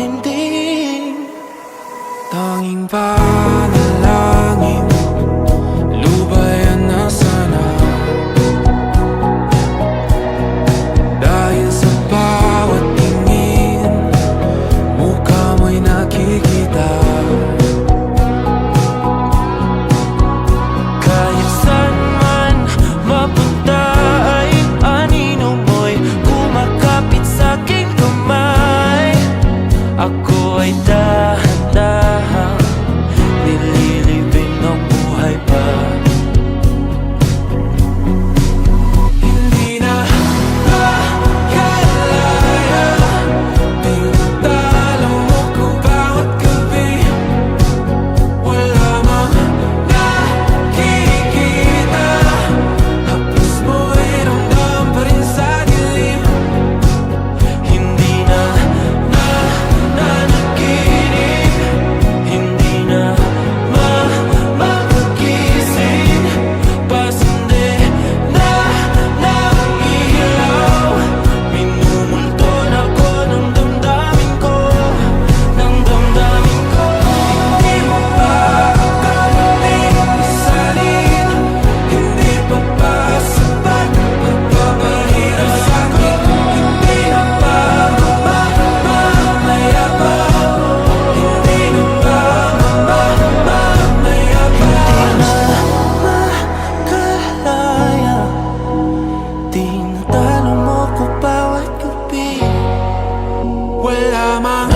matindi. Tanging panalangin, lubayan na sana. Dahil sa bawat tingin, mukha mo'y nakikita. Kahit saan man mapunta ay anino mo'y kumakapit sa'king kamay. Ako ay dahan-dahang nililibing ng buhay pa. Hindi na makalaya, tinatalo mo ko bawat gabi. Wala mang nakikita, hapos mo ay ramdam pa rin sa dilim. Hindi na nanaginip, hindi na mapagising. Pasindi na ng ilaw, minumulton ako ng damdamin ko, ng damdamin ko. Hindi mo pa akalain isalin, hindi pa ba sapat magpapahirap sa'kin? Hindi na ba mamayabang? Hindi na ba mamayabang? Makalaya, tinatalo mo ko bawat gabi. Wala mang